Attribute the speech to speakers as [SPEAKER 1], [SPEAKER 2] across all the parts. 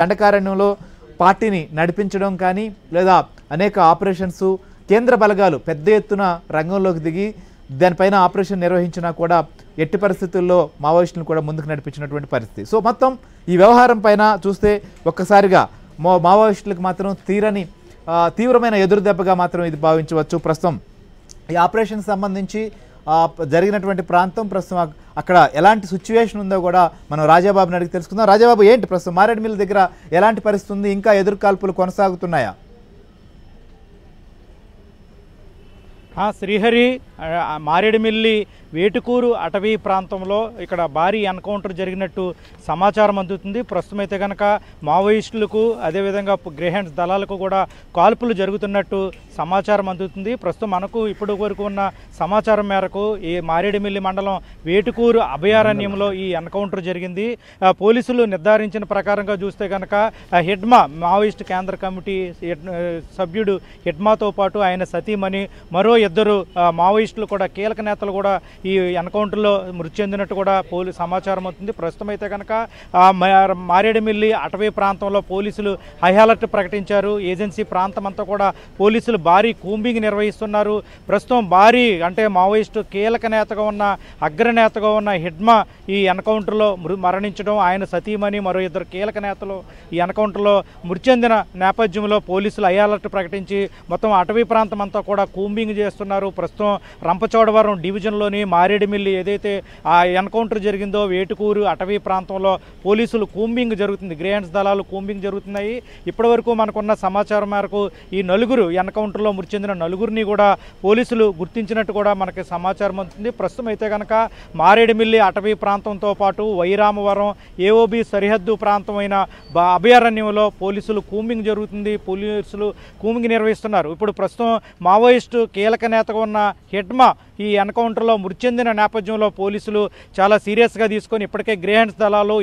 [SPEAKER 1] దండకారణ్యంలో పార్టీని నడిపించడం కానీ లేదా అనేక ఆపరేషన్స్ కేంద్ర బలగాలు పెద్ద ఎత్తున రంగంలోకి దిగి దానిపైన ఆపరేషన్ నిర్వహించినా కూడా ఎట్టి పరిస్థితుల్లో మావోయిస్టులను కూడా ముందుకు నడిపించినటువంటి పరిస్థితి. సో మొత్తం ఈ వ్యవహారం పైన చూస్తే ఒక్కసారిగా మావోయిస్టులకు మాత్రం తీవ్రమైన ఎదురుదెబ్బగా మాత్రం ఇది భావించవచ్చు. ప్రస్తుతం ఈ ఆపరేషన్ సంబంధించి జరిగినటువంటి ప్రాంతం ప్రస్తుతం అక్కడ ఎలాంటి సిచ్యువేషన్ ఉందో కూడా మనం రాజాబాబుని అడిగి తెలుసుకుందాం. రాజాబాబు, ఏంటి ప్రస్తుతం మారేడుమిల్లి దగ్గర ఎలాంటి పరిస్థితి ఉంది? ఇంకా ఎదురుకాల్పులు కొనసాగుతున్నాయా?
[SPEAKER 2] శ్రీహరి, మారేడుమిల్లి వేటుకూరు అటవీ ప్రాంతంలో ఇక్కడ భారీ ఎన్కౌంటర్ జరిగినట్టు సమాచారం అందుతుంది. ప్రస్తుతం అయితే కనుక మావోయిస్టులకు అదేవిధంగా గ్రేహెండ్స్ దళాలకు కూడా కాల్పులు జరుగుతున్నట్టు సమాచారం అందుతుంది. ప్రస్తుతం మనకు ఇప్పటి వరకు ఉన్న సమాచారం మేరకు ఈ మారేడుమిల్లి మండలం వేటుకూరు అభయారణ్యంలో ఈ ఎన్కౌంటర్ జరిగింది. పోలీసులు నిర్ధారించిన ప్రకారంగా చూస్తే కనుక హెడ్మా మావోయిస్ట్ కేంద్ర కమిటీ సభ్యుడు హెడ్మాతో పాటు ఆయన సతీమణి మరో ఇద్దరు మావోయిస్టులు కూడా కీలక నేతలు కూడా ఈ ఎన్కౌంటర్లో మృతి చెందినట్టు కూడా సమాచారం అవుతుంది. ప్రస్తుతం అయితే కనుక మారేడుమిల్లి అటవీ ప్రాంతంలో పోలీసులు హై అలర్ట్ ప్రకటించారు. ఏజెన్సీ ప్రాంతం అంతా కూడా పోలీసులు భారీ కూంబింగ్ నిర్వహిస్తున్నారు. ప్రస్తుతం అంటే మావోయిస్టు కీలక నేతగా ఉన్న అగ్రనేతగా ఉన్న హెడ్మా ఈ ఎన్కౌంటర్లో మరణించడం, ఆయన సతీమణి మరో ఇద్దరు కీలక నేతలు ఈ ఎన్కౌంటర్లో మృతి చెందిన నేపథ్యంలో పోలీసులు హై అలర్ట్ ప్రకటించి మొత్తం అటవీ ప్రాంతం అంతా కూడా కూంబింగ్ చేస్తున్నారు. ప్రస్తుతం రంపచోడవరం డివిజన్లోని మారేడుమిల్లి ఏదైతే ఆ ఎన్కౌంటర్ జరిగిందో వేటుకూరు అటవీ ప్రాంతంలో పోలీసులు కూంబింగ్ జరుగుతుంది, గ్రేహెండ్స్ దళాలు కూంబింగ్ జరుగుతున్నాయి. ఇప్పటివరకు మనకున్న సమాచారం మేరకు ఈ నలుగురు ఎన్కౌంటర్లో మృతి చెందిన నలుగురిని కూడా పోలీసులు గుర్తించినట్టు కూడా మనకి సమాచారం అందుతుంది. ప్రస్తుతం అయితే కనుక మారేడుమిల్లి అటవీ ప్రాంతంతో పాటు వైరామవరం ఏఓబి సరిహద్దు ప్రాంతమైన అభయారణ్యంలో పోలీసులు కూంబింగ్ జరుగుతుంది. పోలీసులు కూంబింగ్ నిర్వహిస్తున్నారు. ఇప్పుడు ప్రస్తుతం మావోయిస్టు కీలక నేతగా ఉన్న హెడ్మా ఈ ఎన్కౌంటర్లో మృతి చెందిన నేపథ్యంలో పోలీసులు చాలా సీరియస్గా తీసుకొని ఇప్పటికే గ్రేహెండ్స్ దళాలు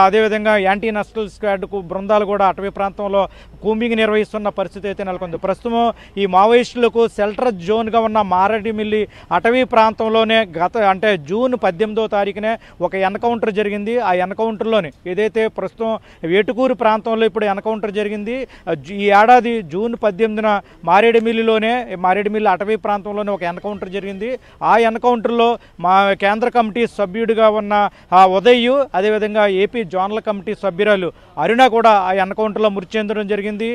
[SPEAKER 2] అదేవిధంగా యాంటీ నక్సల్ స్క్వాడ్ బృందాలు కూడా అటవీ ప్రాంతంలో కూంబింగ్ నిర్వహిస్తున్న పరిస్థితి అయితే నెలకొంది. ప్రస్తుతం ఈ మావోయిస్టులకు షెల్టర్ జోన్గా ఉన్న మారేడుమిల్లి అటవీ ప్రాంతంలోనే అంటే జూన్ 18వ తారీఖునే ఒక ఎన్కౌంటర్ జరిగింది. ఆ ఎన్కౌంటర్లోని ఏదైతే ప్రస్తుతం వేటుకూరు ప్రాంతంలో ఇప్పుడు ఎన్కౌంటర్ జరిగింది. ఈ ఏడాది జూన్ 18న మారేడుమిల్లి అటవీ ప్రాంతంలోనే ఒక ఎన్కౌంటర్ జరిగింది. ఆ ఎన్కౌంటర్లో మా కేంద్ర కమిటీ సభ్యుడిగా ఉన్న ఉదయ్, అదేవిధంగా ఏపీ జోనల్ కమిటీ సభ్యురాలు అరుణ కూడా ఆ ఎన్కౌంటర్లో మృతి చెందడం జరిగింది.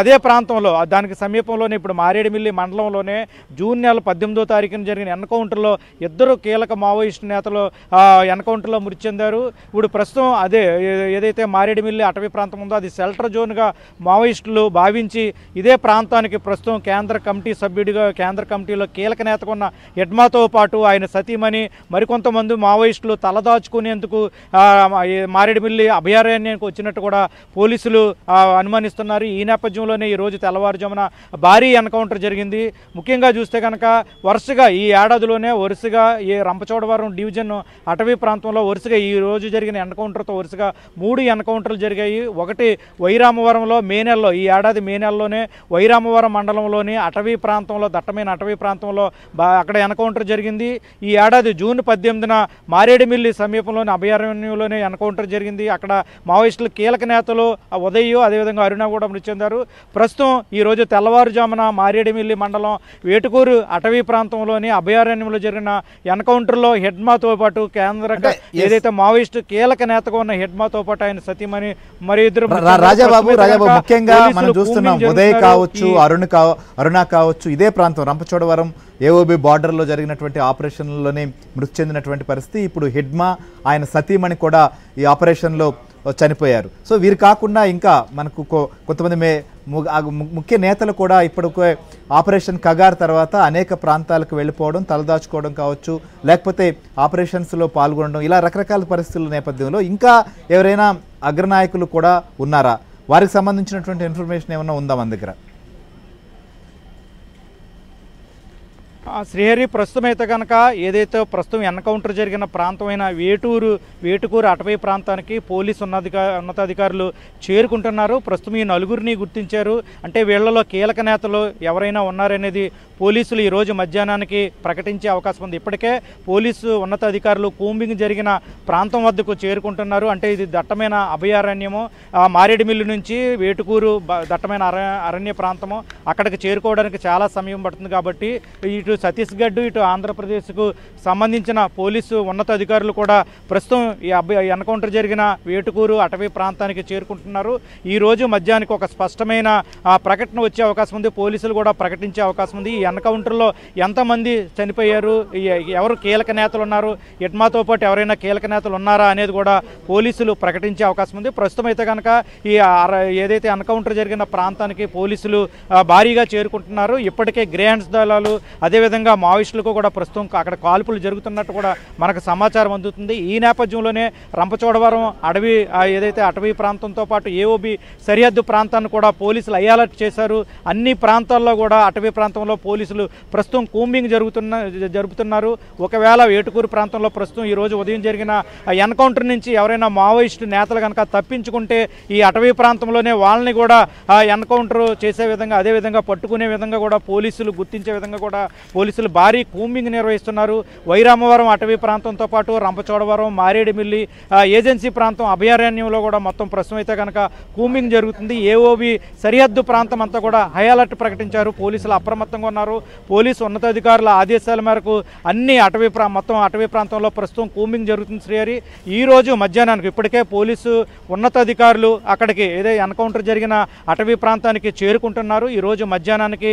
[SPEAKER 2] అదే ప్రాంతంలో దానికి సమీపంలోనే ఇప్పుడు మారేడుమిల్లి మండలంలోనే జూన్ నెల 18వ తారీఖున జరిగిన ఎన్కౌంటర్లో ఇద్దరు కీలక మావోయిస్టు నేతలు ఎన్కౌంటర్లో మృతి చెందారు. ఇప్పుడు ప్రస్తుతం ఏదైతే మారేడుమిల్లి అటవీ ప్రాంతం ఉందో అది షెల్టర్ జోన్గా మావోయిస్టులు భావించి ఇదే ప్రాంతానికి ప్రస్తుతం కేంద్ర కమిటీలో కీలక నేతగా ఉన్న హెడ్మాతో పాటు ఆయన సతీమణి మరికొంతమంది మావోయిస్టులు తలదాచుకునేందుకు మారేడుమిల్లి అభయారణ్యానికి వచ్చినట్టు కూడా పోలీసులు అనుమానిస్తున్నారు. ఈ నేపథ్యంలోనే ఈరోజు తెల్లవారుజామున భారీ ఎన్కౌంటర్ జరిగింది. ముఖ్యంగా చూస్తే కనుక వరుసగా ఈ ఏడాదిలోనే ఈ రంపచోడవరం డివిజన్ అటవీ ప్రాంతంలో వరుసగా ఈ రోజు జరిగిన ఎన్కౌంటర్తో వరుసగా 3 ఎన్కౌంటర్లు జరిగాయి. ఒకటి వైరామవరంలో ఈ ఏడాది మే నెలలోనే వైరామవరం మండలంలోని దట్టమైన అటవీ ప్రాంతంలో అక్కడ ఎన్కౌంటర్ జరిగింది. ఈ ఏడాది జూన్ 18న మారేడుమిల్లి సమీపంలోని అభయారణ్యంలోనే ఎన్కౌంటర్ జరిగింది. అక్కడ మావోయిస్టుల కీలక నేతలు ఉదయ్, అదేవిధంగా అరుణ కూడా మృతి చెందారు. ప్రస్తుతం ఈరోజు తెల్లవారుజామున మారేడుమిల్లి మండలం వేటుకూరు అటవీ ప్రాంతంలోని అభయారణ్యంలో జరిగిన ఎన్కౌంటర్లో హెడ్మాతో పాటు ఏదైతే మావోయిస్టు కీలక నేతగా ఉన్న హెడ్మాతో పాటు ఆయన సతీమణి మరి ఇద్దరు
[SPEAKER 1] రాజాబాబు ముఖ్యంగా మనం చూస్తున్నాం ఉదయ్ కావచ్చు, అరుణ కావచ్చు, ఇదే ప్రాంతం రంపచోడవరం ఏఓబి బార్డర్లో జరిగినటువంటి ఆపరేషన్లోనే మృతి చెందినటువంటి పరిస్థితి. ఇప్పుడు హెడ్మా ఆయన సతీమణి కూడా ఈ ఆపరేషన్లో చనిపోయారు. సో వీరు కాకుండా ఇంకా మనకు కొంతమంది ముఖ్య నేతలు కూడా ఇప్పటికే ఆపరేషన్ కగార్ తర్వాత అనేక ప్రాంతాలకు వెళ్ళిపోవడం, తలదాచుకోవడం కావచ్చు, లేకపోతే ఆపరేషన్స్లో పాల్గొనడం, ఇలా రకరకాల పరిస్థితుల నేపథ్యంలో ఇంకా ఎవరైనా అగ్రనాయకులు కూడా ఉన్నారా? వారికి సంబంధించినటువంటి ఇన్ఫర్మేషన్ ఏమైనా ఉందా మన దగ్గర?
[SPEAKER 2] శ్రీహరి, ప్రస్తుతం అయితే కనుక ఏదైతే ప్రస్తుతం ఎన్కౌంటర్ జరిగిన ప్రాంతమైన వేటుకూరు అటవీ ప్రాంతానికి పోలీసు ఉన్నతాధికారులు చేరుకుంటున్నారు. ప్రస్తుతం ఈ నలుగురిని గుర్తించారు. అంటే వీళ్లలో కీలక నేతలు ఎవరైనా ఉన్నారనేది పోలీసులు ఈరోజు మధ్యాహ్నానికి ప్రకటించే అవకాశం ఉంది. ఇప్పటికే పోలీసు ఉన్నతాధికారులు కూంబింగ్ జరిగిన ప్రాంతం వద్దకు చేరుకుంటున్నారు. అంటే ఇది దట్టమైన అభయారణ్యము, మారేడుమిల్లి నుంచి వేటుకూరు దట్టమైన అరణ్య ప్రాంతము. అక్కడికి చేరుకోవడానికి చాలా సమయం పడుతుంది కాబట్టి ఇటు ఛత్తీస్గఢ్ ఇటు ఆంధ్రప్రదేశ్కు సంబంధించిన పోలీసు ఉన్నతాధికారులు కూడా ప్రస్తుతం ఈ ఎన్కౌంటర్ జరిగిన వేటుకూరు అటవీ ప్రాంతానికి చేరుకుంటున్నారు. ఈరోజు మధ్యాహ్నానికి ఒక స్పష్టమైన ప్రకటన వచ్చే అవకాశం ఉంది. పోలీసులు కూడా ప్రకటించే అవకాశం ఉంది. ఈ ఎన్కౌంటర్లో ఎంతమంది చనిపోయారు, ఎవరు కీలక నేతలు ఉన్నారు, ఎడ్మాతో పాటు ఎవరైనా కీలక నేతలు ఉన్నారా అనేది కూడా పోలీసులు ప్రకటించే అవకాశం ఉంది. ప్రస్తుతం అయితే కనుక ఈ ఏదైతే ఎన్కౌంటర్ జరిగిన ప్రాంతానికి పోలీసులు భారీగా చేరుకుంటున్నారు. ఇప్పటికే గ్రేహండ్స్ దళాలు అదేవిధంగా మావోయిస్టులకు కూడా ప్రస్తుతం అక్కడ కాల్పులు జరుగుతున్నట్టు కూడా మనకు సమాచారం అందుతుంది. ఈ నేపథ్యంలోనే రంపచోడవరం అడవి ఏదైతే అటవీ ప్రాంతంతో పాటు ఏఓబి సరిహద్దు ప్రాంతాన్ని కూడా పోలీసులు అలర్ట్ చేశారు. అన్ని ప్రాంతాల్లో కూడా అటవీ ప్రాంతంలో పోలీసులు ప్రస్తుతం కూంబింగ్ జరుపుతున్నారు. ఒకవేళ వేటుకూరు ప్రాంతంలో ప్రస్తుతం ఈరోజు ఉదయం జరిగిన ఎన్కౌంటర్ నుంచి ఎవరైనా మావోయిస్టు నేతలు కనుక తప్పించుకుంటే ఈ అటవీ ప్రాంతంలోనే వాళ్ళని కూడా ఎన్కౌంటర్ చేసే విధంగా అదేవిధంగా పట్టుకునే విధంగా కూడా పోలీసులు గుర్తించే విధంగా కూడా పోలీసులు భారీ కూంబింగ్ నిర్వహిస్తున్నారు. వైరామవరం అటవీ ప్రాంతంతో పాటు రంపచోడవరం, మారేడుమిల్లి ఏజెన్సీ ప్రాంతం అభయారణ్యంలో కూడా మొత్తం ప్రస్తుతం అయితే కనుక కూంబింగ్ జరుగుతుంది. ఏఓబి సరిహద్దు ప్రాంతం అంతా కూడా హై అలర్ట్ ప్రకటించారు. పోలీసులు అప్రమత్తంగా ఉన్నారు. పోలీసు ఉన్నతాధికారుల ఆదేశాల మేరకు అన్ని మొత్తం అటవీ ప్రాంతంలో ప్రస్తుతం కూంబింగ్ జరుగుతుంది. శ్రీహరి ఈ రోజు మధ్యాహ్నానికి ఇప్పటికే పోలీసు ఉన్నతాధికారులు అక్కడికి ఏదైతే ఎన్కౌంటర్ జరిగిన అటవీ ప్రాంతానికి చేరుకుంటున్నారు. ఈ రోజు మధ్యాహ్నానికి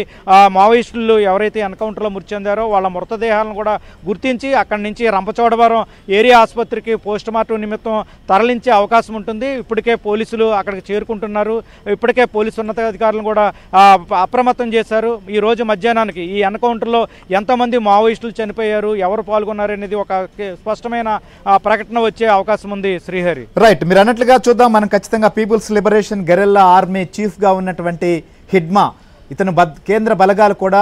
[SPEAKER 2] మావోయిస్టులు ఎవరైతే ఎన్కౌంటర్లో మృతి చెందారో వాళ్ళ మృతదేహాలను కూడా గుర్తించి అక్కడి నుంచి రంపచోడవరం ఏరియా ఆసుపత్రికి పోస్టుమార్టం నిమిత్తం తరలించే అవకాశం ఉంటుంది. ఇప్పటికే పోలీసులు అక్కడికి చేరుకుంటున్నారు. ఇప్పటికే పోలీసు ఉన్నతాధికారులను కూడా అప్రమత్తం చేశారు. ఈ రోజు మధ్యాహ్నానికి ఈ ఎన్కౌంటర్లో ఎంతమంది మావోయిస్టులు చనిపోయారు, ఎవరు పాల్గొన్నారు అనేది ఒక స్పష్టమైన ప్రకటన వచ్చే అవకాశం ఉంది. శ్రీహరి
[SPEAKER 1] రైట్, మీరు అన్నట్లుగా చూద్దాం. మనం ఖచ్చితంగా పీపుల్స్ లిబరేషన్ గెరిల్లా ఆర్మీ చీఫ్గా ఉన్నటువంటి హిడ్మా, ఇతను కేంద్ర బలగాలు కూడా